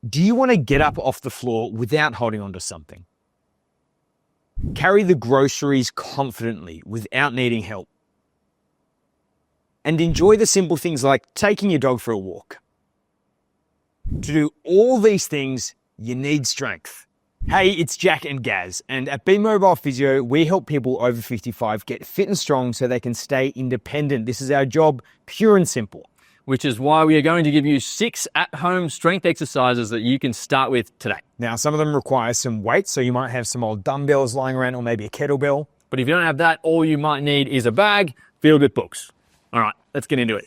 Do you want to get up off the floor without holding onto something? Carry the groceries confidently without needing help. And enjoy the simple things like taking your dog for a walk. To do all these things, you need strength. Hey, it's Jack and Gaz, and at Be Mobile Physio, we help people over 55 get fit and strong so they can stay independent. This is our job, pure and simple. Which is why we are going to give you 6 at-home strength exercises that you can start with today. Now, some of them require some weight, so you might have some old dumbbells lying around or maybe a kettlebell. But if you don't have that, all you might need is a bag filled with books. All right, let's get into it.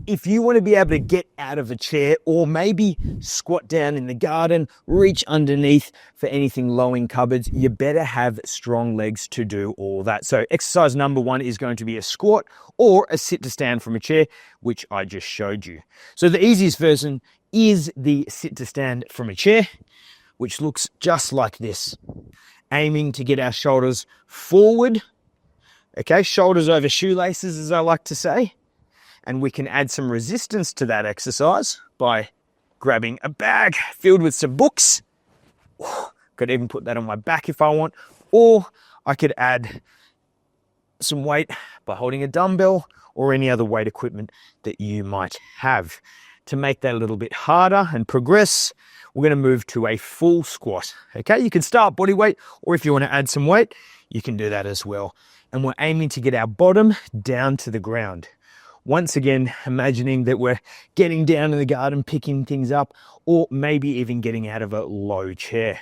If you want to be able to get out of a chair or maybe squat down in the garden, reach underneath for anything low in cupboards, you better have strong legs to do all that. So exercise number 1 is going to be a squat or a sit to stand from a chair, which I just showed you. So the easiest version is the sit to stand from a chair, which looks just like this. Aiming to get our shoulders forward. Okay, shoulders over shoelaces, as I like to say. And we can add some resistance to that exercise by grabbing a bag filled with some books. Could even put that on my back if I want. Or I could add some weight by holding a dumbbell or any other weight equipment that you might have. To make that a little bit harder and progress, we're going to move to a full squat. Okay, you can start body weight, or if you want to add some weight, you can do that as well. And we're aiming to get our bottom down to the ground. Once again, imagining that we're getting down in the garden, picking things up, or maybe even getting out of a low chair.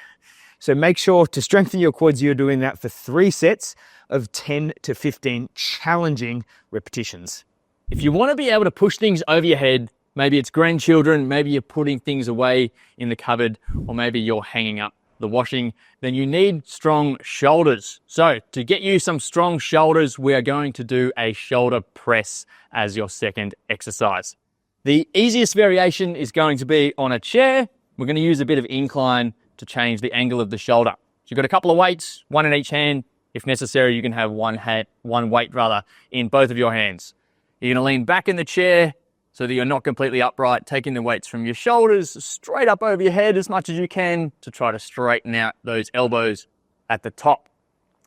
So make sure to strengthen your quads, you're doing that for 3 sets of 10 to 15 challenging repetitions. If you want to be able to push things over your head, maybe it's grandchildren, maybe you're putting things away in the cupboard, or maybe you're hanging up the washing, then you need strong shoulders. So to get you some strong shoulders, we are going to do a shoulder press as your second exercise. The easiest variation is going to be on a chair. We're going to use a bit of incline to change the angle of the shoulder. So you've got a couple of weights, one in each hand. If necessary, you can have one weight in both of your hands. You're going to lean back in the chair so that you're not completely upright, taking the weights from your shoulders straight up over your head as much as you can to try to straighten out those elbows at the top.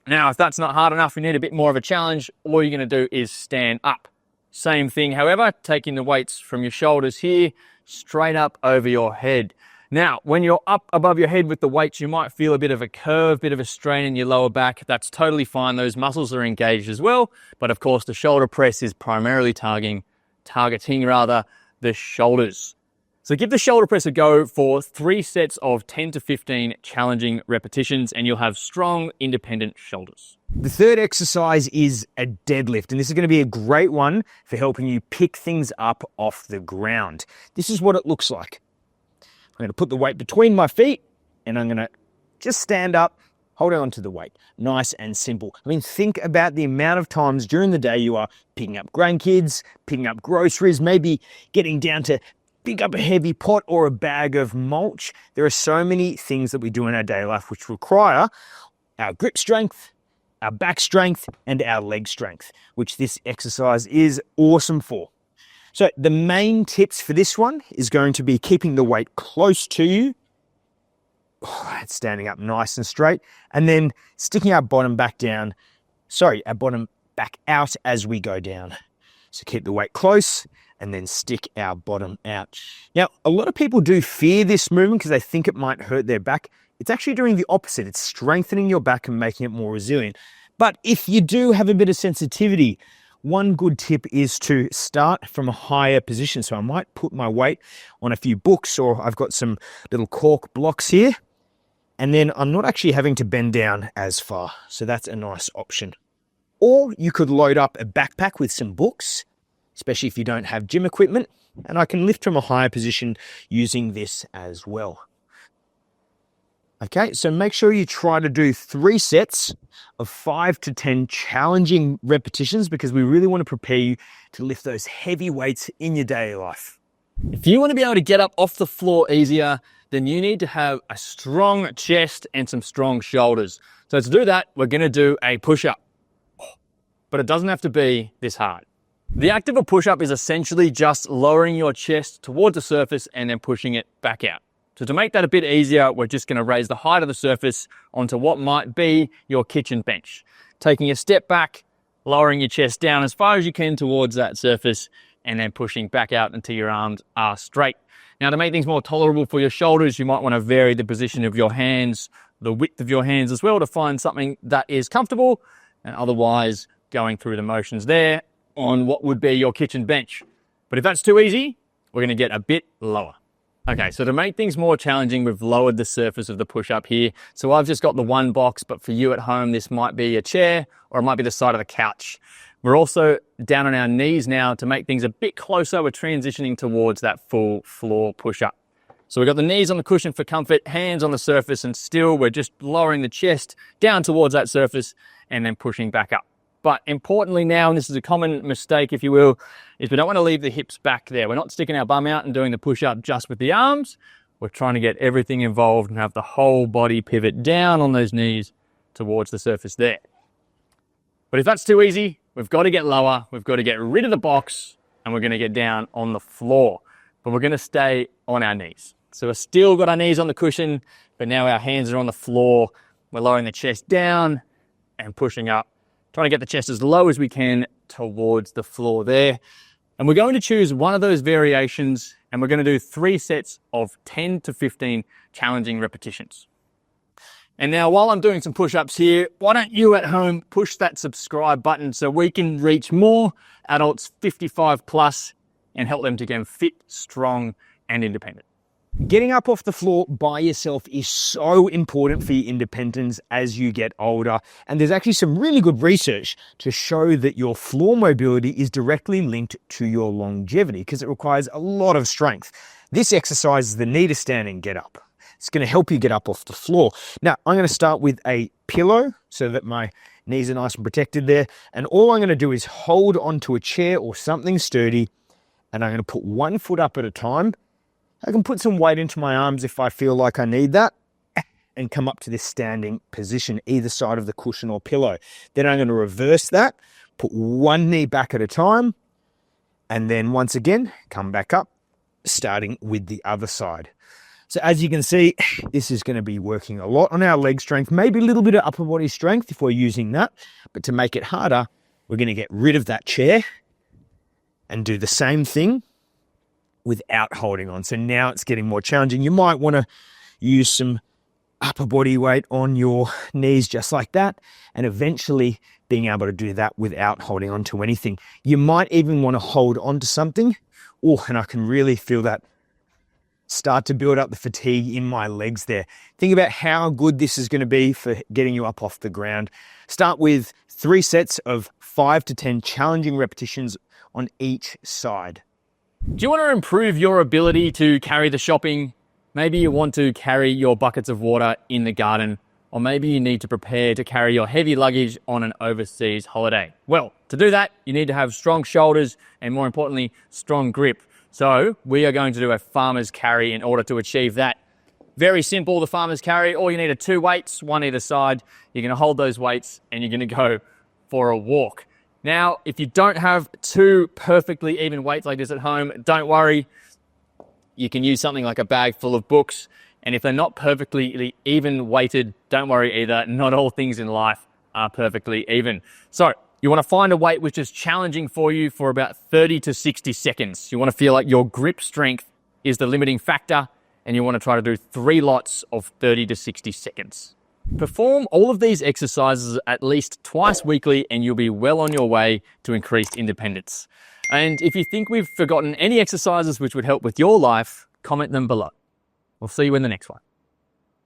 Now, if that's not hard enough, you need a bit more of a challenge, all you're going to do is stand up. Same thing, however, taking the weights from your shoulders here, straight up over your head. Now, when you're up above your head with the weights, you might feel a bit of a curve, bit of a strain in your lower back. That's totally fine. Those muscles are engaged as well. But of course, the shoulder press is primarily targeting the shoulders. So give the shoulder press a go for 3 sets of 10 to 15 challenging repetitions, and you'll have strong, independent shoulders. The third exercise is a deadlift, and this is going to be a great one for helping you pick things up off the ground. This is what it looks like. I'm going to put the weight between my feet, and I'm going to just stand up, holding on to the weight. Nice and simple. I mean, think about the amount of times during the day you are picking up grandkids, picking up groceries, maybe getting down to pick up a heavy pot or a bag of mulch. There are so many things that we do in our daily life which require our grip strength, our back strength, and our leg strength, which this exercise is awesome for. So the main tips for this one is going to be keeping the weight close to you. It's standing up nice and straight, and then sticking our bottom back out as we go down. So keep the weight close and then stick our bottom out. Now, a lot of people do fear this movement because they think it might hurt their back. It's actually doing the opposite. It's strengthening your back and making it more resilient. But if you do have a bit of sensitivity, one good tip is to start from a higher position. So I might put my weight on a few books, or I've got some little cork blocks here. And then I'm not actually having to bend down as far. So that's a nice option. Or you could load up a backpack with some books, especially if you don't have gym equipment. And I can lift from a higher position using this as well. Okay, so make sure you try to do 3 sets of 5 to 10 challenging repetitions, because we really want to prepare you to lift those heavy weights in your daily life. If you want to be able to get up off the floor easier, then you need to have a strong chest and some strong shoulders. So to do that, we're going to do a push-up. But it doesn't have to be this hard. The act of a push-up is essentially just lowering your chest towards the surface and then pushing it back out. So to make that a bit easier, we're just going to raise the height of the surface onto what might be your kitchen bench. Taking a step back, lowering your chest down as far as you can towards that surface, and then pushing back out until your arms are straight. Now, to make things more tolerable for your shoulders, you might want to vary the position of your hands, the width of your hands as well, to find something that is comfortable, and otherwise going through the motions there on what would be your kitchen bench. But if that's too easy, we're going to get a bit lower. Okay, so to make things more challenging, we've lowered the surface of the push-up here. So I've just got the one box, but for you at home, this might be a chair or it might be the side of the couch. We're also down on our knees now to make things a bit closer. We're transitioning towards that full floor push-up. So we've got the knees on the cushion for comfort, hands on the surface, and still we're just lowering the chest down towards that surface and then pushing back up. But importantly now, and this is a common mistake, if you will, is we don't want to leave the hips back there. We're not sticking our bum out and doing the push-up just with the arms. We're trying to get everything involved and have the whole body pivot down on those knees towards the surface there. But if that's too easy, we've got to get lower. We've got to get rid of the box and we're going to get down on the floor. But we're going to stay on our knees. So we've still got our knees on the cushion, but now our hands are on the floor. We're lowering the chest down and pushing up, trying to get the chest as low as we can towards the floor there. And we're going to choose one of those variations and we're going to do 3 sets of 10 to 15 challenging repetitions. And now while I'm doing some push-ups here, why don't you at home push that subscribe button so we can reach more adults 55 plus and help them to get fit, strong, and independent. Getting up off the floor by yourself is so important for your independence as you get older. And there's actually some really good research to show that your floor mobility is directly linked to your longevity because it requires a lot of strength. This exercise is the knee to stand and get up. It's going to help you get up off the floor. Now, I'm going to start with a pillow so that my knees are nice and protected there. And all I'm going to do is hold onto a chair or something sturdy. And I'm going to put one foot up at a time. I can put some weight into my arms if I feel like I need that and come up to this standing position, either side of the cushion or pillow. Then I'm going to reverse that, put one knee back at a time, and then once again, come back up, starting with the other side. So as you can see, this is going to be working a lot on our leg strength, maybe a little bit of upper body strength if we're using that. But to make it harder, we're going to get rid of that chair and do the same thing without holding on. So now it's getting more challenging. You might want to use some upper body weight on your knees just like that, and eventually being able to do that without holding on to anything. You might even want to hold on to something. Oh, and I can really feel that start to build up the fatigue in my legs there. Think about how good this is going to be for getting you up off the ground. Start with 3 sets of 5 to 10 challenging repetitions on each side. Do you want to improve your ability to carry the shopping? Maybe you want to carry your buckets of water in the garden, or maybe you need to prepare to carry your heavy luggage on an overseas holiday. Well, to do that, you need to have strong shoulders and, more importantly, strong grip. So we are going to do a farmer's carry in order to achieve that. Very simple, the farmer's carry. All you need are 2 weights, one either side. You're going to hold those weights and you're going to go for a walk. Now, if you don't have 2 perfectly even weights like this at home, don't worry. You can use something like a bag full of books. And if they're not perfectly even weighted, don't worry either. Not all things in life are perfectly even. So you want to find a weight which is challenging for you for about 30 to 60 seconds. You want to feel like your grip strength is the limiting factor, and you want to try to do 3 lots of 30 to 60 seconds. Perform all of these exercises at least twice weekly and you'll be well on your way to increased independence. And if you think we've forgotten any exercises which would help with your life, comment them below. We'll see you in the next one.